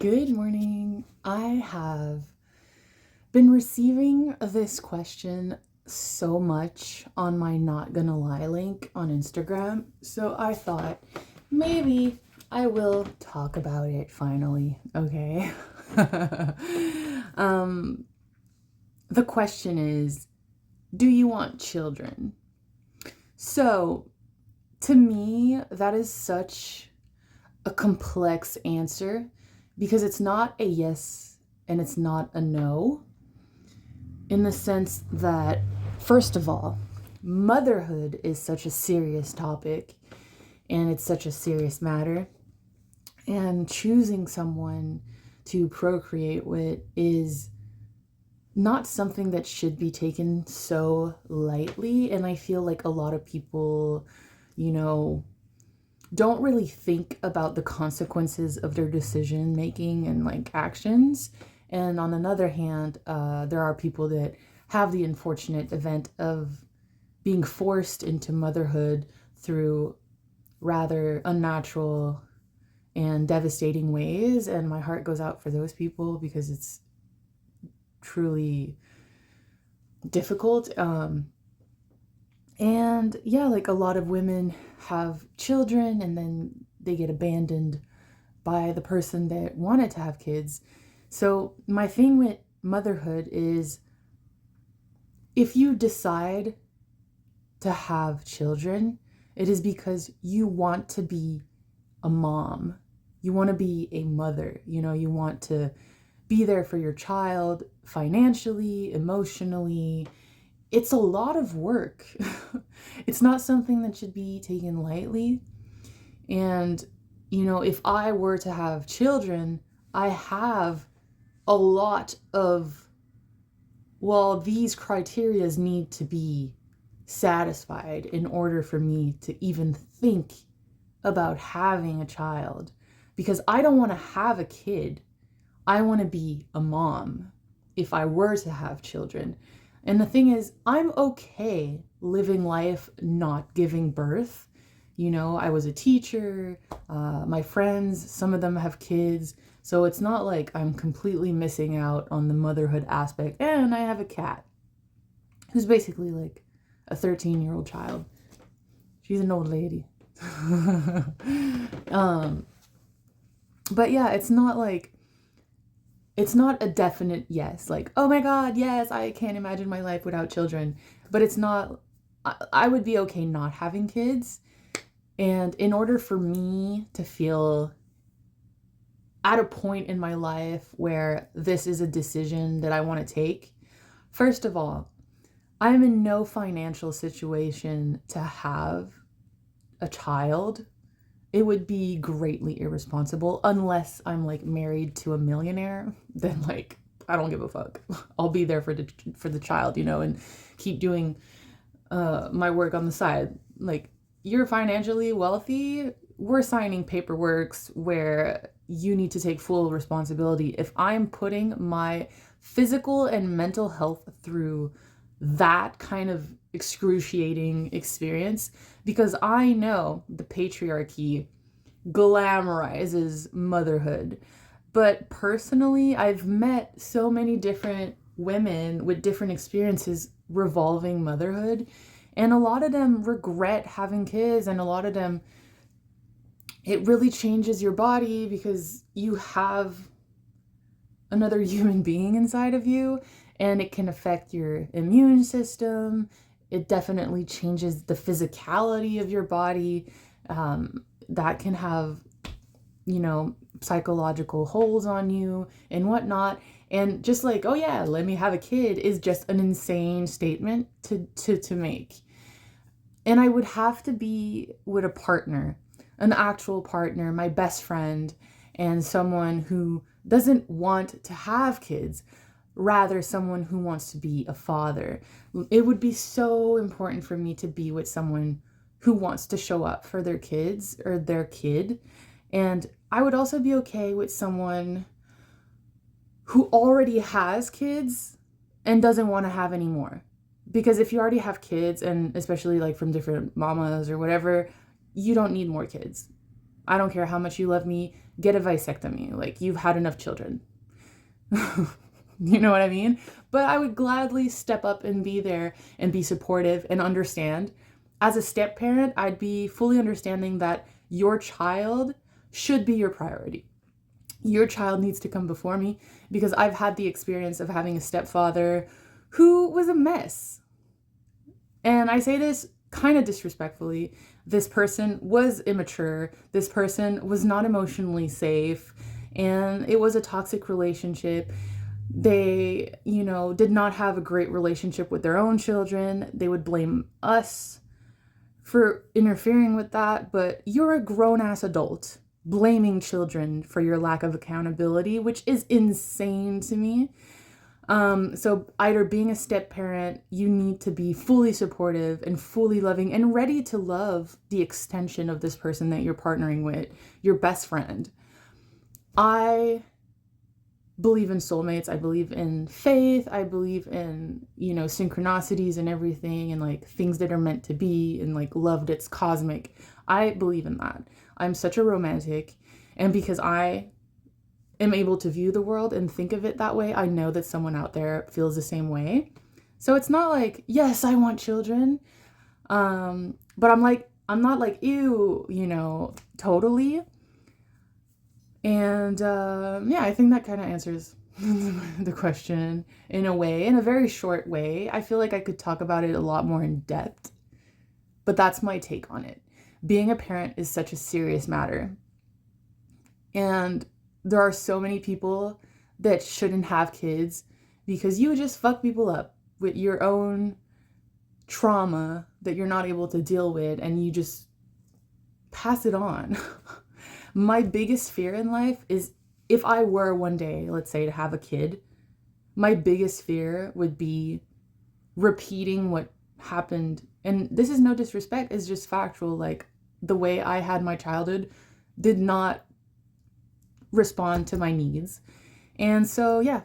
Good morning. I have been receiving this question so much on my Not Gonna Lie link on Instagram, so I thought maybe I will talk about it finally, okay? um, the question is, do you want children? So, to me, that is such a complex answer because it's not a yes and it's not a no, in the sense that, first of all, motherhood is such a serious topic and it's such a serious matter. And choosing someone to procreate with is not something that should be taken so lightly. And I feel like a lot of people, don't really think about the consequences of their decision making and like actions. And on another hand, there are people that have the unfortunate event of being forced into motherhood through rather unnatural and devastating ways. And my heart goes out for those people because it's truly difficult. And yeah, like a lot of women have children and then they get abandoned by the person that wanted to have kids. So my thing with motherhood is, if you decide to have children, it is because you want to be a mom. You want to be a mother. You want to be there for your child financially, emotionally. It's a lot of work. It's not something that should be taken lightly. And, if I were to have children, I have a lot of, these criterias need to be satisfied in order for me to even think about having a child. Because I don't want to have a kid. I want to be a mom if I were to have children. And the thing is, I'm okay living life not giving birth. I was a teacher, my friends, some of them have kids. So it's not like I'm completely missing out on the motherhood aspect. And I have a cat who's basically like a 13-year-old child. She's an old lady. But yeah, it's not a definite yes, like, oh my God, yes, I can't imagine my life without children. But it's not, I would be okay not having kids. And in order for me to feel at a point in my life where this is a decision that I want to take, first of all, I'm in no financial situation to have a child. It would be greatly irresponsible unless I'm like married to a millionaire. Then like I don't give a fuck. I'll be there for the child, and keep doing my work on the side. Like, you're financially wealthy, we're signing paperworks where you need to take full responsibility. If I'm putting my physical and mental health through that kind of excruciating experience, because I know the patriarchy glamorizes motherhood. But personally, I've met so many different women with different experiences revolving motherhood, and a lot of them regret having kids, and a lot of them, it really changes your body because you have another human being inside of you, and it can affect your immune system. It definitely changes the physicality of your body. That can have, psychological holes on you and whatnot. And just like, oh yeah, let me have a kid is just an insane statement to make. And I would have to be with a partner, an actual partner, my best friend, and someone who doesn't want to have kids, rather someone who wants to be a father. It would be so important for me to be with someone who wants to show up for their kids or their kid. And I would also be okay with someone who already has kids and doesn't want to have any more. Because if you already have kids, and especially like from different mamas or whatever, you don't need more kids. I don't care how much you love me, get a vasectomy. Like, you've had enough children. You know what I mean? But I would gladly step up and be there and be supportive and understand. As a step parent, I'd be fully understanding that your child should be your priority. Your child needs to come before me, because I've had the experience of having a stepfather who was a mess. And I say this kind of disrespectfully. This person was immature. This person was not emotionally safe. And it was a toxic relationship. They, did not have a great relationship with their own children. They would blame us for interfering with that. But you're a grown-ass adult blaming children for your lack of accountability, which is insane to me. So either being a step parent, you need to be fully supportive and fully loving and ready to love the extension of this person that you're partnering with, your best friend. I believe in soulmates. I believe in faith. I believe in, synchronicities and everything, and like things that are meant to be, and like love that's cosmic. I believe in that. I'm such a romantic, and because I am able to view the world and think of it that way, I know that someone out there feels the same way. So it's not like, yes, I want children. But I'm not like, ew, totally. And I think that kind of answers the question in a way, in a very short way. I feel like I could talk about it a lot more in depth, but that's my take on it. Being a parent is such a serious matter. And there are so many people that shouldn't have kids because you just fuck people up with your own trauma that you're not able to deal with, and you just pass it on. My biggest fear in life is, if I were one day, let's say, to have a kid, my biggest fear would be repeating what happened. And this is no disrespect, it's just factual. Like, the way I had my childhood did not respond to my needs. And so, yeah,